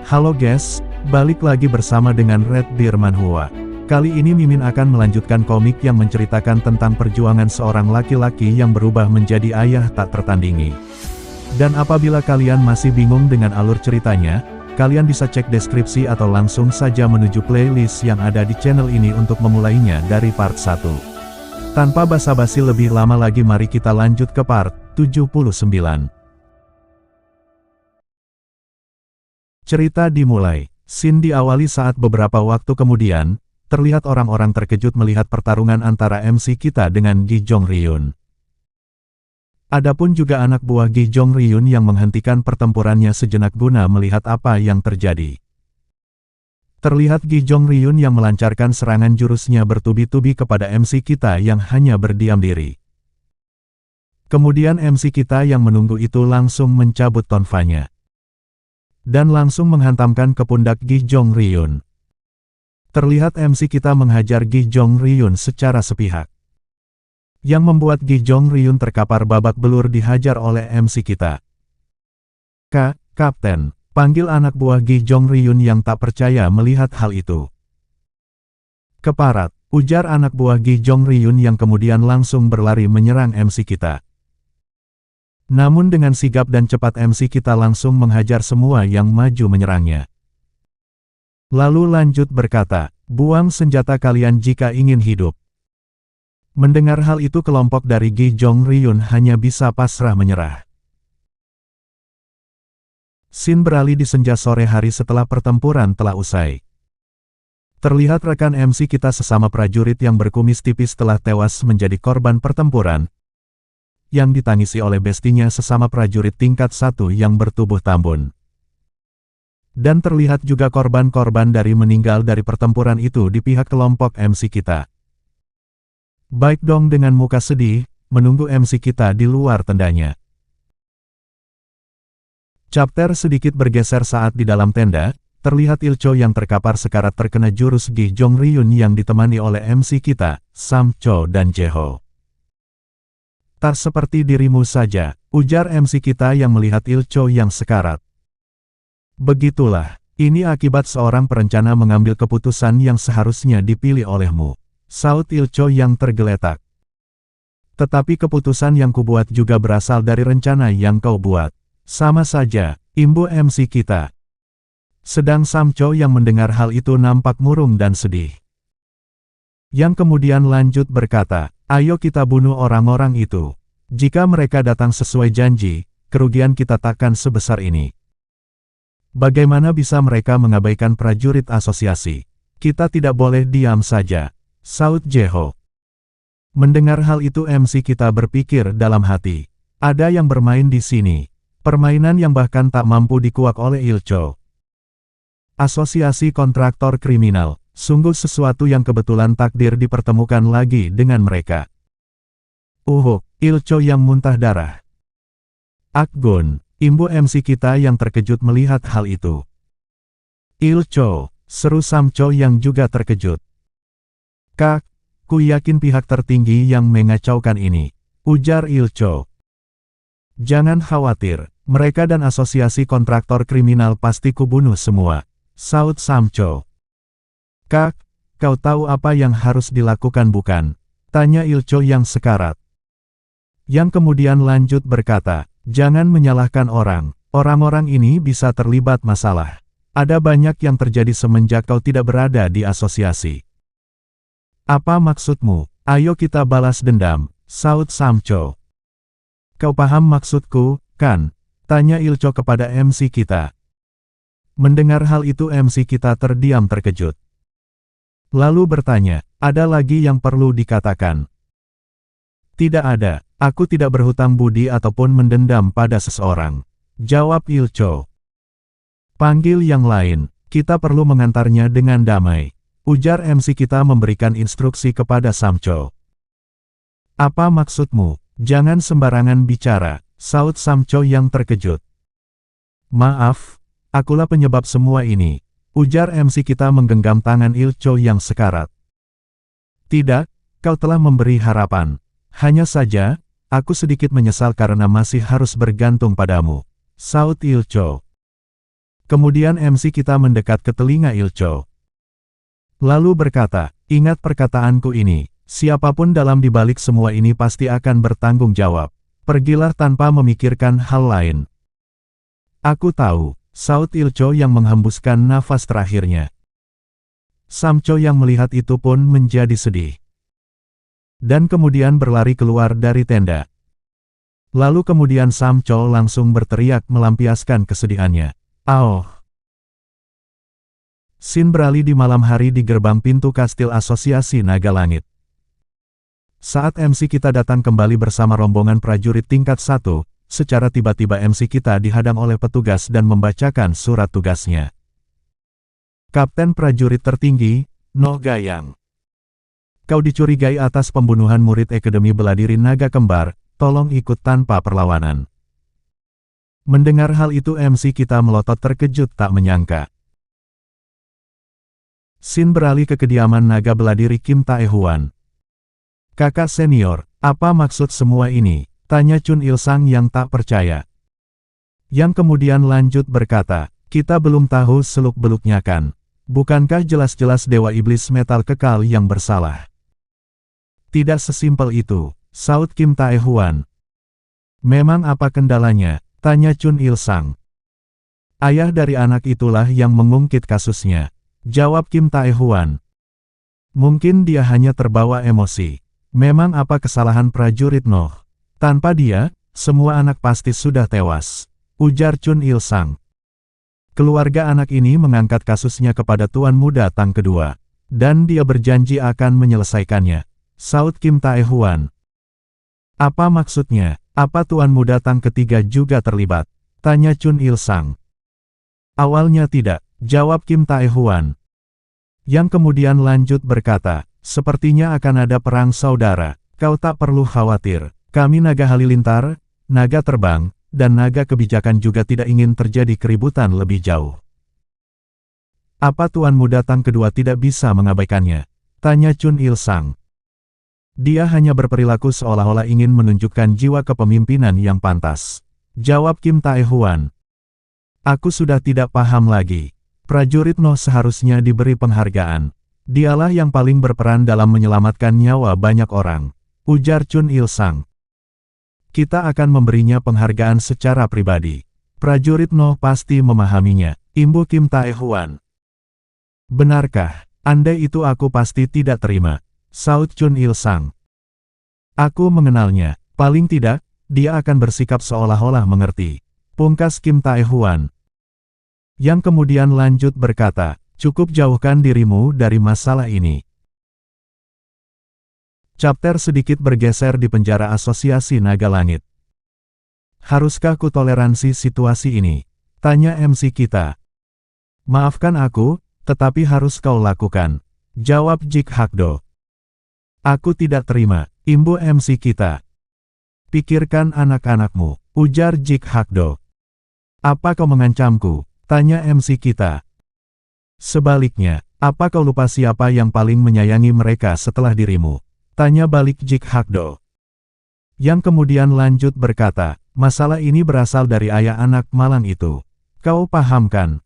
Halo guys, balik lagi bersama dengan Red Deer Manhwa. Kali ini Mimin akan melanjutkan komik yang menceritakan tentang perjuangan seorang laki-laki yang berubah menjadi ayah tak tertandingi. Dan apabila kalian masih bingung dengan alur ceritanya, kalian bisa cek deskripsi atau langsung saja menuju playlist yang ada di channel ini untuk memulainya dari part 1. Tanpa basa-basi lebih lama lagi, mari kita lanjut ke part 79. Cerita dimulai. Scene diawali saat beberapa waktu kemudian, terlihat orang-orang terkejut melihat pertarungan antara MC kita dengan Gi Jong Ryun. Adapun juga anak buah Gi Jong Ryun yang menghentikan pertempurannya sejenak guna melihat apa yang terjadi. Terlihat Gi Jong Ryun yang melancarkan serangan jurusnya bertubi-tubi kepada MC kita yang hanya berdiam diri. Kemudian MC kita yang menunggu itu langsung mencabut tonfanya dan langsung menghantamkan ke pundak Gi Jong Ryun. Terlihat MC kita menghajar Gi Jong Ryun secara sepihak, yang membuat Gi Jong Ryun terkapar babak belur dihajar oleh MC kita. Kapten, panggil anak buah Gi Jong Ryun yang tak percaya melihat hal itu. Keparat, ujar anak buah Gi Jong Ryun yang kemudian langsung berlari menyerang MC kita. Namun dengan sigap dan cepat MC kita langsung menghajar semua yang maju menyerangnya. Lalu lanjut berkata, buang senjata kalian jika ingin hidup. Mendengar hal itu kelompok dari Gi Jong Ryun hanya bisa pasrah menyerah. Scene beralih di senja sore hari setelah pertempuran telah usai. Terlihat rekan MC kita sesama prajurit yang berkumis tipis telah tewas menjadi korban pertempuran, yang ditangisi oleh bestinya sesama prajurit tingkat 1 yang bertubuh tambun. Dan terlihat juga korban-korban dari meninggal dari pertempuran itu di pihak kelompok MC kita. Baik dong dengan muka sedih, menunggu MC kita di luar tendanya. Chapter sedikit bergeser saat di dalam tenda, terlihat Ilcho yang terkapar sekarat terkena jurus Gi Jong Ryun yang ditemani oleh MC kita, Sam Cho dan Jeho. Tak seperti dirimu saja, ujar MC kita yang melihat Ilcho yang sekarat. Begitulah, ini akibat seorang perencana mengambil keputusan yang seharusnya dipilih olehmu, saut Ilcho yang tergeletak. Tetapi keputusan yang kubuat juga berasal dari rencana yang kau buat. Sama saja, imbu MC kita. Sedang Sam Cho yang mendengar hal itu nampak murung dan sedih. Yang kemudian lanjut berkata, ayo kita bunuh orang-orang itu. Jika mereka datang sesuai janji, kerugian kita takkan sebesar ini. Bagaimana bisa mereka mengabaikan prajurit asosiasi? Kita tidak boleh diam saja, saut Jeho. Mendengar hal itu MC kita berpikir dalam hati, ada yang bermain di sini. Permainan yang bahkan tak mampu dikuak oleh Ilcho. Asosiasi kontraktor kriminal. Sungguh sesuatu yang kebetulan takdir dipertemukan lagi dengan mereka. Ilcho yang muntah darah. Akgun, imbu MC kita yang terkejut melihat hal itu. Ilcho, seru Sam Cho yang juga terkejut. Ku yakin pihak tertinggi yang mengacaukan ini, ujar Ilcho. Jangan khawatir, mereka dan asosiasi kontraktor kriminal pasti kubunuh semua, saut Sam Cho. Kau tahu apa yang harus dilakukan bukan? Tanya Ilcho yang sekarat. Yang kemudian lanjut berkata, jangan menyalahkan orang. Orang-orang ini bisa terlibat masalah. Ada banyak yang terjadi semenjak kau tidak berada di asosiasi. Apa maksudmu? Ayo kita balas dendam, saut Sam Cho. Kau paham maksudku, kan? Tanya Ilcho kepada MC kita. Mendengar hal itu MC kita terdiam terkejut. Lalu bertanya, ada lagi yang perlu dikatakan? Tidak ada, aku tidak berhutang budi ataupun mendendam pada seseorang, jawab Ilcho. Panggil yang lain, kita perlu mengantarnya dengan damai, ujar MC kita memberikan instruksi kepada Sam Cho. Apa maksudmu? Jangan sembarangan bicara, saut Sam Cho yang terkejut. Maaf, akulah penyebab semua ini, ujar MC kita menggenggam tangan Ilcho yang sekarat. Tidak, kau telah memberi harapan. Hanya saja, Aku sedikit menyesal karena masih harus bergantung padamu, saut Il Cho. Kemudian MC kita mendekat ke telinga Il Cho. Lalu berkata, ingat perkataanku ini, siapapun dalam dibalik semua ini pasti akan bertanggung jawab. Pergilah tanpa memikirkan hal lain. Aku tahu, saut Il Cho yang menghembuskan nafas terakhirnya. Sam Cho yang melihat itu pun menjadi sedih. Dan kemudian berlari keluar dari tenda. Lalu kemudian Sam Cho langsung berteriak melampiaskan kesedihannya. "Aoh!" Scene beralih di malam hari di gerbang pintu kastil Asosiasi Naga Langit. Saat MC kita datang kembali bersama rombongan prajurit tingkat 1, secara tiba-tiba MC kita dihadang oleh petugas dan membacakan surat tugasnya. Kapten prajurit tertinggi, No Gayang. Kau dicurigai atas pembunuhan murid Akademi Beladiri Naga Kembar, tolong ikut tanpa perlawanan. Mendengar hal itu MC kita melotot terkejut tak menyangka. Scene beralih ke kediaman naga beladiri Kim Taehuan. Kakak senior, apa maksud semua ini? Tanya Chun Il-sang yang tak percaya. Yang kemudian lanjut berkata, kita belum tahu seluk-beluknya kan? Bukankah jelas-jelas Dewa Iblis Metal Kekal yang bersalah? Tidak sesimpel itu, saut Kim Taehuan. Memang apa kendalanya? Tanya Chun Il-sang. Ayah dari anak itulah yang mengungkit kasusnya. Jawab Kim Taehuan. Mungkin dia hanya terbawa emosi. Memang apa kesalahan prajurit Noh? Tanpa dia, semua anak pasti sudah tewas. Ujar Chun Il-sang. Keluarga anak ini mengangkat kasusnya kepada Tuan Muda Tang kedua. Dan dia berjanji akan menyelesaikannya. Saut Kim Taehuan. Apa maksudnya? Apa Tuan Muda Tang ketiga juga terlibat? Tanya Chun Il-sang. Awalnya tidak, jawab Kim Taehuan. Yang kemudian lanjut berkata, sepertinya akan ada perang saudara, kau tak perlu khawatir. Kami naga halilintar, naga terbang, dan naga kebijakan juga tidak ingin terjadi keributan lebih jauh. Apa Tuan Muda Tang kedua tidak bisa mengabaikannya? Tanya Chun Il-sang. Dia hanya berperilaku seolah-olah ingin menunjukkan jiwa kepemimpinan yang pantas. Jawab Kim Taehuan. Aku sudah tidak paham lagi. Prajurit Noh seharusnya diberi penghargaan. Dialah yang paling berperan dalam menyelamatkan nyawa banyak orang. Ujar Chun Il-sang. Kita akan memberinya penghargaan secara pribadi. Prajurit Noh pasti memahaminya. Imbu Kim Taehuan. Benarkah? Andai itu aku pasti tidak terima. Saut Chun Il-sang. Aku mengenalnya. Paling tidak, dia akan bersikap seolah-olah mengerti. Pungkas Kim Taehuan. Yang kemudian lanjut berkata, cukup jauhkan dirimu dari masalah ini. Chapter sedikit bergeser di penjara Asosiasi Naga Langit. Haruskah ku toleransi situasi ini? Tanya MC kita. Maafkan aku, tetapi harus kau lakukan. Jawab Jik Hakdo. Aku tidak terima, imbu MC kita. Pikirkan anak-anakmu, ujar Jik Hakdo. Apa kau mengancamku? Tanya MC kita. Sebaliknya, apa kau lupa siapa yang paling menyayangi mereka setelah dirimu? Tanya balik Jik Hakdo. Yang kemudian lanjut berkata, masalah ini berasal dari ayah anak malang itu. Kau paham kan?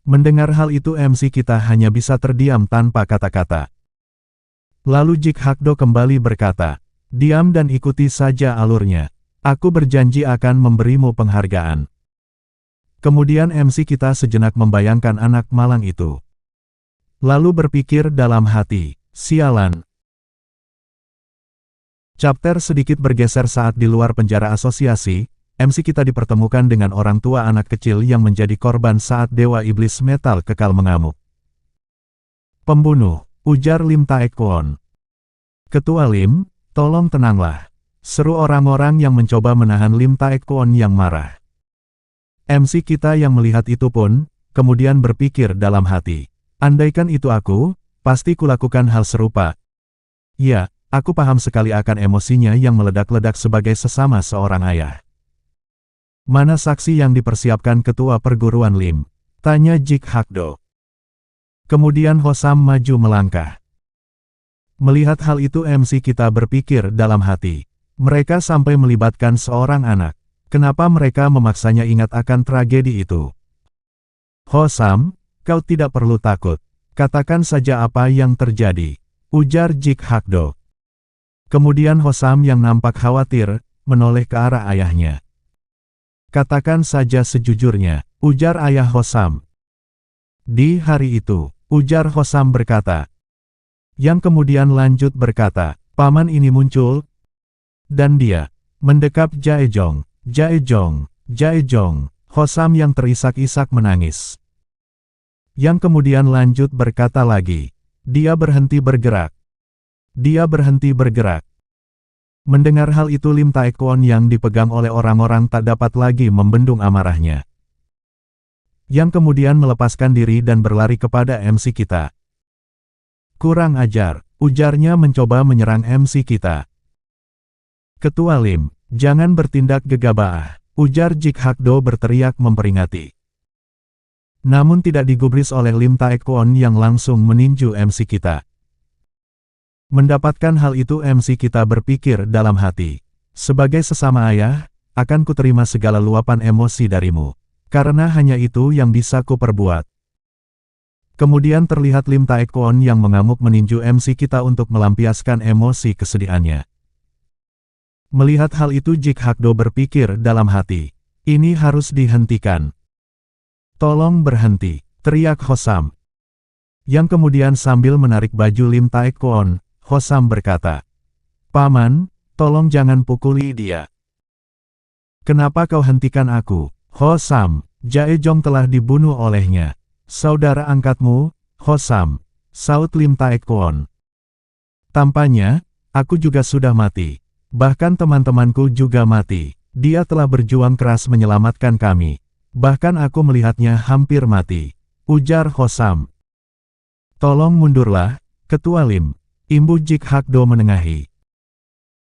Mendengar hal itu MC kita hanya bisa terdiam tanpa kata-kata. Lalu Jik Hakdo kembali berkata, diam dan ikuti saja alurnya. Aku berjanji akan memberimu penghargaan. Kemudian MC kita sejenak membayangkan anak malang itu. Lalu berpikir dalam hati, sialan. Chapter sedikit bergeser saat di luar penjara asosiasi, MC kita dipertemukan dengan orang tua anak kecil yang menjadi korban saat Dewa Iblis Metal Kekal mengamuk. Pembunuh, ujar Lim Taekwon. Ketua Lim, tolong tenanglah. Seru orang-orang yang mencoba menahan Lim Taekwon yang marah. MC kita yang melihat itu pun, kemudian berpikir dalam hati. Andaikan itu aku, pasti kulakukan hal serupa. Ya, aku paham sekali akan emosinya yang meledak-ledak sebagai sesama seorang ayah. Mana saksi yang dipersiapkan ketua perguruan Lim? Tanya Jik Hakdo. Kemudian Hosam maju melangkah. Melihat hal itu MC kita berpikir dalam hati. Mereka sampai melibatkan seorang anak. Kenapa mereka memaksanya ingat akan tragedi itu? Hosam, kau tidak perlu takut. Katakan saja apa yang terjadi, ujar Jik Hakdo. Kemudian Hosam yang nampak khawatir, menoleh ke arah ayahnya. Katakan saja sejujurnya, ujar ayah Hosam. Di hari itu, ujar Hosam berkata. Yang kemudian lanjut berkata, paman ini muncul, dan dia mendekap Jaejong. Jaejong, Jaejong. Hosam yang terisak-isak menangis. Yang kemudian lanjut berkata lagi, dia berhenti bergerak. Dia berhenti bergerak. Mendengar hal itu Lim Taekwon yang dipegang oleh orang-orang tak dapat lagi membendung amarahnya. Yang kemudian melepaskan diri dan berlari kepada MC kita. Kurang ajar, ujarnya mencoba menyerang MC kita. Ketua Lim, jangan bertindak gegabah, ujar Jik Hakdo berteriak memperingati. Namun tidak digubris oleh Lim Taekwon yang langsung meninju MC kita. Mendapatkan hal itu MC kita berpikir dalam hati. Sebagai sesama ayah, akan kuterima segala luapan emosi darimu. Karena hanya itu yang bisa kuperbuat. Kemudian terlihat Lim Taekwon yang mengamuk meninju MC kita untuk melampiaskan emosi kesedihannya. Melihat hal itu Jik Hakdo berpikir dalam hati, ini harus dihentikan. Tolong berhenti, teriak Hosam. Yang kemudian sambil menarik baju Lim Taekwon, Hosam berkata, Paman, tolong jangan pukuli dia. Kenapa kau hentikan aku, Hosam? Jaejong telah dibunuh olehnya. Saudara angkatmu, Hosam, saut Lim Taekwon. Tampaknya, aku juga sudah mati. Bahkan teman-temanku juga mati. Dia telah berjuang keras menyelamatkan kami. Bahkan aku melihatnya hampir mati, ujar Hosam. Tolong mundurlah, Ketua Lim, imbu Jik Hakdo menengahi.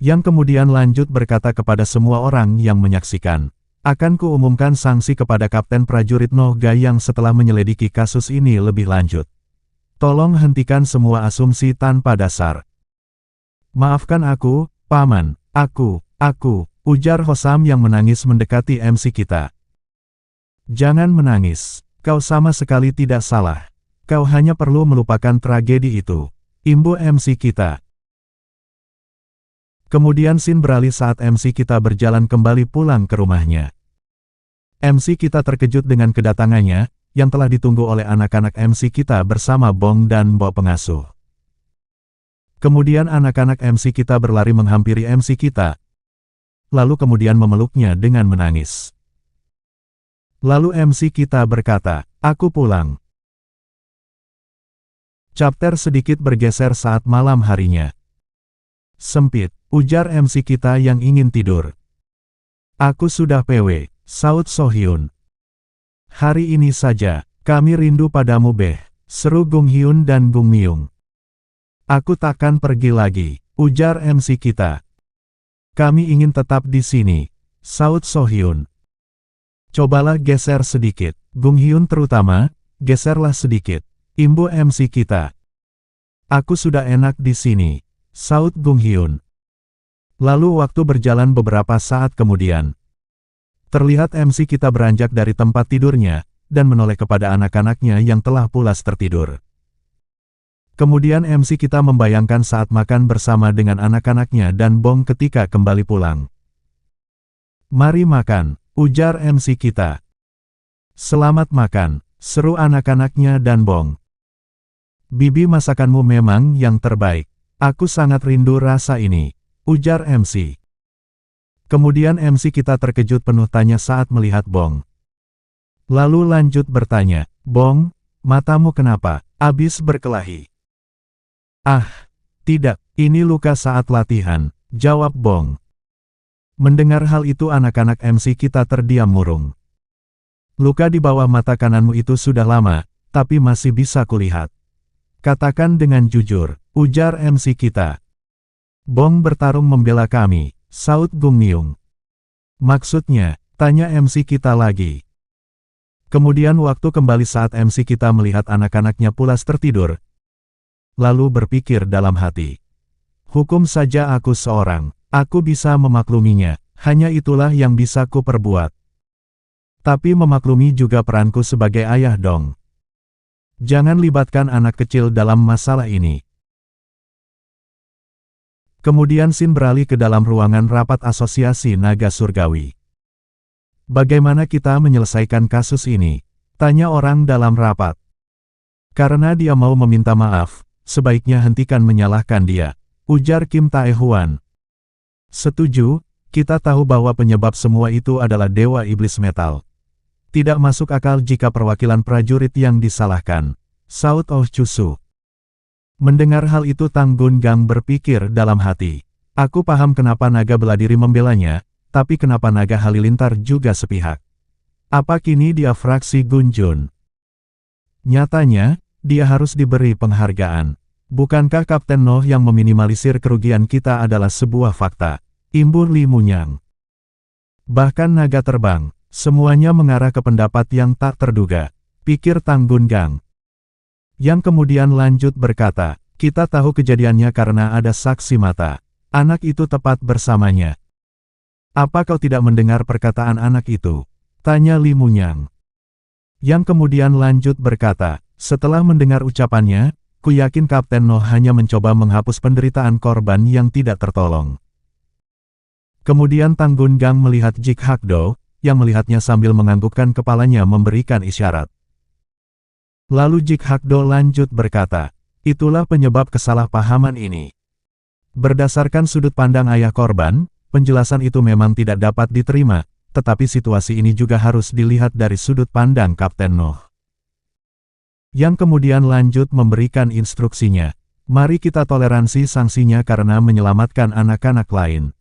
Yang kemudian lanjut berkata kepada semua orang yang menyaksikan, akan kuumumkan sanksi kepada Kapten Prajurit Nohga yang setelah menyelidiki kasus ini lebih lanjut. Tolong hentikan semua asumsi tanpa dasar. Maafkan aku, Paman, aku, ujar Hosam yang menangis mendekati MC kita. Jangan menangis, kau sama sekali tidak salah. Kau hanya perlu melupakan tragedi itu, imbu MC kita. Kemudian scene beralih saat MC kita berjalan kembali pulang ke rumahnya. MC kita terkejut dengan kedatangannya, yang telah ditunggu oleh anak-anak MC kita bersama Bong dan Bo pengasuh. Kemudian anak-anak MC kita berlari menghampiri MC kita, lalu kemudian memeluknya dengan menangis. Lalu MC kita berkata, aku pulang. Chapter sedikit bergeser saat malam harinya. Sempit, ujar MC kita yang ingin tidur. Aku sudah PW, saut Sohyun. Hari ini saja, kami rindu padamu Beh, seru Gung Hyun dan Gung Myung. Aku takkan pergi lagi, ujar MC kita. Kami ingin tetap di sini, saut Sohyun. Cobalah geser sedikit, Gung Hyun terutama, geserlah sedikit, imbu MC kita. Aku sudah enak di sini, saut Gung Hyun. Lalu waktu berjalan beberapa saat kemudian. Terlihat MC kita beranjak dari tempat tidurnya, dan menoleh kepada anak-anaknya yang telah pulas tertidur. Kemudian MC kita membayangkan saat makan bersama dengan anak-anaknya dan Bong ketika kembali pulang. Mari makan, ujar MC kita. Selamat makan, seru anak-anaknya dan Bong. Bibi masakanmu memang yang terbaik. Aku sangat rindu rasa ini, ujar MC. Kemudian MC kita terkejut penuh tanya saat melihat Bong. Lalu lanjut bertanya, Bong, matamu kenapa? Abis berkelahi. Ah, tidak, ini luka saat latihan, jawab Bong. Mendengar hal itu anak-anak MC kita terdiam murung. Luka di bawah mata kananmu itu sudah lama, tapi masih bisa kulihat. Katakan dengan jujur, ujar MC kita. Bong bertarung membela kami, saut Gung Myung. Maksudnya, tanya MC kita lagi. Kemudian waktu kembali saat MC kita melihat anak-anaknya pulas tertidur. Lalu berpikir dalam hati. Hukum saja aku seorang, Aku bisa memakluminya, hanya itulah yang bisa ku perbuat. Tapi memaklumi juga peranku sebagai ayah dong. Jangan libatkan anak kecil dalam masalah ini. Kemudian Sin beralih ke dalam ruangan rapat asosiasi naga surgawi. Bagaimana kita menyelesaikan kasus ini? Tanya orang dalam rapat. Karena dia mau meminta maaf, sebaiknya hentikan menyalahkan dia, ujar Kim Tae-hwan. Setuju, kita tahu bahwa penyebab semua itu adalah Dewa Iblis Metal. Tidak masuk akal jika perwakilan prajurit yang disalahkan, saut Oh Cusu. Mendengar hal itu Tang Gun-gang berpikir dalam hati. Aku paham kenapa naga bela diri membelanya, tapi kenapa naga halilintar juga sepihak? Apa kini dia fraksi Gunjun? Nyatanya, dia harus diberi penghargaan. Bukankah Kapten Noh yang meminimalisir kerugian kita adalah sebuah fakta? Imbur Li Munyang. Bahkan naga terbang, semuanya mengarah ke pendapat yang tak terduga, pikir Tang Gun-gang. Yang kemudian lanjut berkata, kita tahu kejadiannya karena ada saksi mata. Anak itu tepat bersamanya. Apa kau tidak mendengar perkataan anak itu? Tanya Li Munyang. Yang kemudian lanjut berkata, setelah mendengar ucapannya, ku yakin Kapten Noh hanya mencoba menghapus penderitaan korban yang tidak tertolong. Kemudian Tang Gun-gang melihat Jik Hakdo, yang melihatnya sambil menganggukkan kepalanya memberikan isyarat. Lalu Jik Hakdo lanjut berkata, itulah penyebab kesalahpahaman ini. Berdasarkan sudut pandang ayah korban, penjelasan itu memang tidak dapat diterima, tetapi situasi ini juga harus dilihat dari sudut pandang Kapten Noh. Yang kemudian lanjut memberikan instruksinya, mari kita toleransi sanksinya karena menyelamatkan anak-anak lain.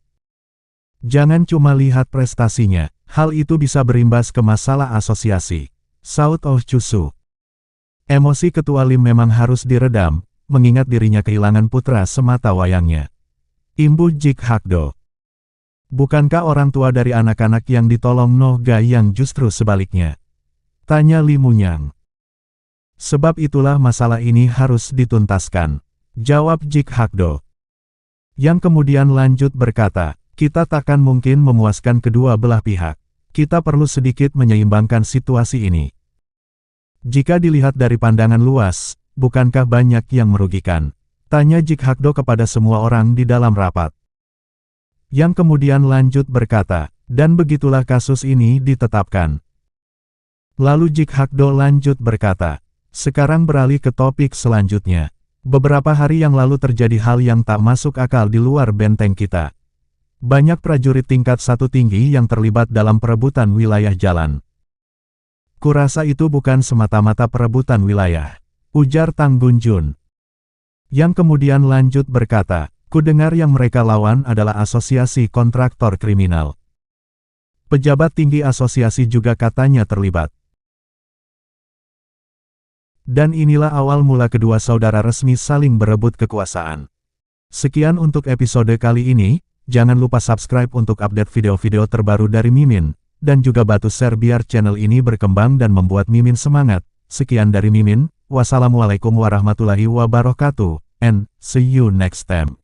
Jangan cuma lihat prestasinya, hal itu bisa berimbas ke masalah asosiasi. Saut Oh Cusu. Emosi Ketua Lim memang harus diredam, mengingat dirinya kehilangan putra semata wayangnya. Imbuh Jik Hakdo. Bukankah orang tua dari anak-anak yang ditolong Noh Ga yang justru sebaliknya? Tanya Li Munyang. Sebab itulah masalah ini harus dituntaskan, jawab Jik Hakdo. Yang kemudian lanjut berkata, kita takkan mungkin memuaskan kedua belah pihak. Kita perlu sedikit menyeimbangkan situasi ini. Jika dilihat dari pandangan luas, bukankah banyak yang merugikan? Tanya Jik Hakdo kepada semua orang di dalam rapat. Yang kemudian lanjut berkata, dan begitulah kasus ini ditetapkan. Lalu Jik Hakdo lanjut berkata, sekarang beralih ke topik selanjutnya. Beberapa hari yang lalu terjadi hal yang tak masuk akal di luar benteng kita. Banyak prajurit tingkat 1 tinggi yang terlibat dalam perebutan wilayah jalan. Kurasa itu bukan semata-mata perebutan wilayah, ujar Tang Gunjun. Yang kemudian lanjut berkata, ku dengar yang mereka lawan adalah asosiasi kontraktor kriminal. Pejabat tinggi asosiasi juga katanya terlibat. Dan inilah awal mula kedua saudara resmi saling berebut kekuasaan. Sekian untuk episode kali ini, jangan lupa subscribe untuk update video-video terbaru dari Mimin, dan juga bantu share biar channel ini berkembang dan membuat Mimin semangat. Sekian dari Mimin, wassalamualaikum warahmatullahi wabarakatuh, and see you next time.